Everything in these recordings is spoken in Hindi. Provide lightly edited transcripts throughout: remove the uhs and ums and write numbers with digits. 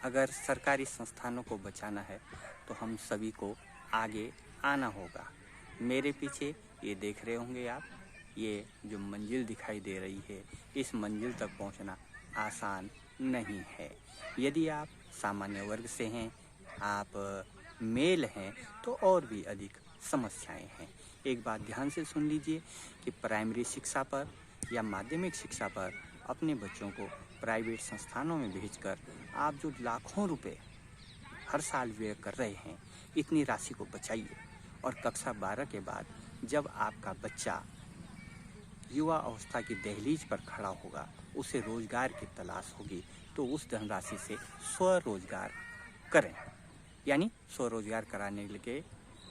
अगर सरकारी संस्थानों को बचाना है तो हम सभी को आगे आना होगा। मेरे पीछे ये देख रहे होंगे आप, ये जो मंजिल दिखाई दे रही है, इस मंजिल तक पहुंचना आसान नहीं है। यदि आप सामान्य वर्ग से हैं, आप मेल हैं, तो और भी अधिक समस्याएं हैं। एक बात ध्यान से सुन लीजिए कि प्राइमरी शिक्षा पर या माध्यमिक शिक्षा पर अपने बच्चों को प्राइवेट संस्थानों में भेजकर आप जो लाखों रुपए हर साल व्यय कर रहे हैं, इतनी राशि को बचाइए। और कक्षा 12 के बाद जब आपका बच्चा युवा अवस्था की दहलीज पर खड़ा होगा, उसे रोजगार की तलाश होगी, तो उस धनराशि से स्वरोजगार करें। यानी स्वरोजगार कराने के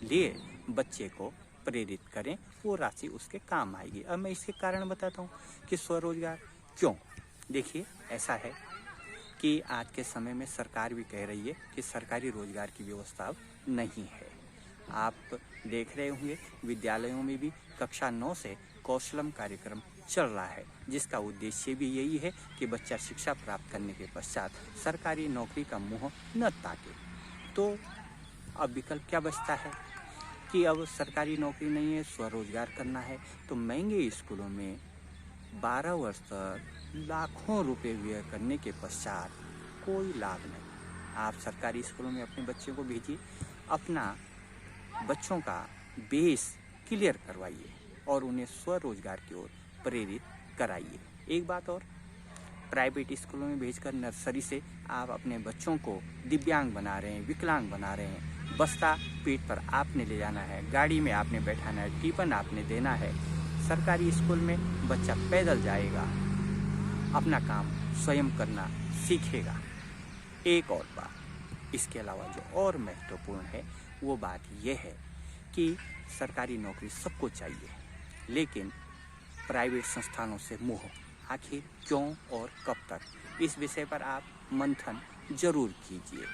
लिए बच्चे को प्रेरित करें, वो राशि उसके काम आएगी। अब मैं इसके कारण बताता हूँ कि स्वरोजगार क्यों। देखिए, ऐसा है कि आज के समय में सरकार भी कह रही है कि सरकारी रोजगार की व्यवस्था अब नहीं है। आप देख रहे होंगे विद्यालयों में भी कक्षा 9 से कौशलम कार्यक्रम चल रहा है, जिसका उद्देश्य भी यही है कि बच्चा शिक्षा प्राप्त करने के पश्चात सरकारी नौकरी का मुंह न ताके। तो अब विकल्प क्या बचता है कि अब सरकारी नौकरी नहीं है, स्वरोजगार करना है, तो महंगे स्कूलों में 12 वर्ष तक लाखों रुपए व्यय करने के पश्चात कोई लाभ नहीं। आप सरकारी स्कूलों में अपने बच्चों को भेजिए, अपना बच्चों का बेस क्लियर करवाइए और उन्हें स्वरोजगार की ओर प्रेरित कराइए। एक बात और, प्राइवेट स्कूलों में भेजकर नर्सरी से आप अपने बच्चों को दिव्यांग बना रहे हैं, विकलांग बना रहे हैं। बस्ता पीठ पर आपने ले जाना है, गाड़ी में आपने बैठाना है, टिफिन आपने देना है। सरकारी स्कूल में बच्चा पैदल जाएगा, अपना काम स्वयं करना सीखेगा। एक और बात, इसके अलावा जो और महत्वपूर्ण है वो बात यह है कि सरकारी नौकरी सबको चाहिए, लेकिन प्राइवेट संस्थानों से मोह आखिर क्यों और कब तक, इस विषय पर आप मंथन जरूर कीजिए।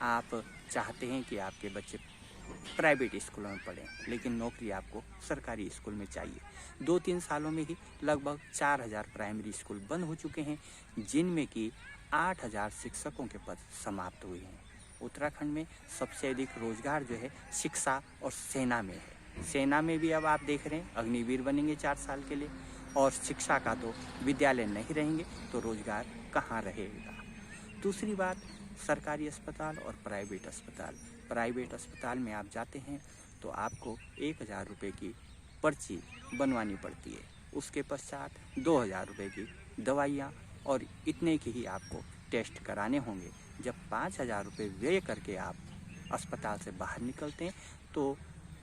आप चाहते हैं कि आपके बच्चे प्राइवेट स्कूलों में पढ़ें, लेकिन नौकरी आपको सरकारी स्कूल में चाहिए। 2-3 सालों में ही लगभग 4000 प्राइमरी स्कूल बंद हो चुके हैं, जिनमें कि 8000 शिक्षकों के पद समाप्त हुए हैं। उत्तराखंड में सबसे अधिक रोजगार जो है शिक्षा और सेना में है। सेना में भी अब आप देख रहे हैं अग्निवीर बनेंगे 4 साल के लिए, और शिक्षा का तो विद्यालय नहीं रहेंगे तो रोजगार कहाँ रहेगा। दूसरी बात, सरकारी अस्पताल और प्राइवेट अस्पताल। प्राइवेट अस्पताल में आप जाते हैं तो आपको 1000 रुपये की पर्ची बनवानी पड़ती है, उसके पश्चात 2000 रुपये की दवाइयाँ और इतने की ही आपको टेस्ट कराने होंगे। जब 5000 रुपये व्यय करके आप अस्पताल से बाहर निकलते हैं तो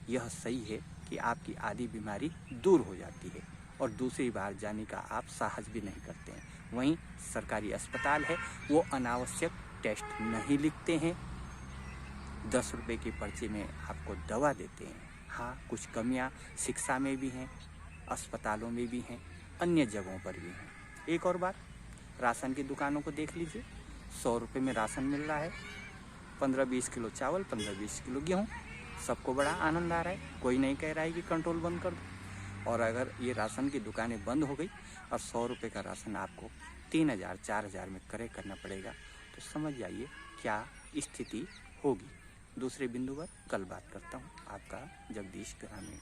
यह सही है कि आपकी आधी बीमारी दूर हो जाती है और दूसरी बार जाने का आप साहस भी नहीं करते हैं। वहीं सरकारी अस्पताल है, वो अनावश्यक टेस्ट नहीं लिखते हैं, 10 रुपये की पर्ची में आपको दवा देते हैं। हाँ, कुछ कमियां शिक्षा में भी हैं, अस्पतालों में भी हैं, अन्य जगहों पर भी हैं। एक और बात, राशन की दुकानों को देख लीजिए, 100 रुपये में राशन मिल रहा है, 15-20 किलो चावल, 15-20 किलो गेहूँ, सबको बड़ा आनंद आ रहा है। कोई नहीं कह रहा है कि कंट्रोल बंद कर दो। और अगर ये राशन की दुकानें बंद हो गई और 100 रुपये का राशन आपको 3000-4000 में क्रय करना पड़ेगा, तो समझ जाइए क्या स्थिति होगी। दूसरे बिंदु पर कल बात करता हूँ। आपका जगदीश ग्रामीण।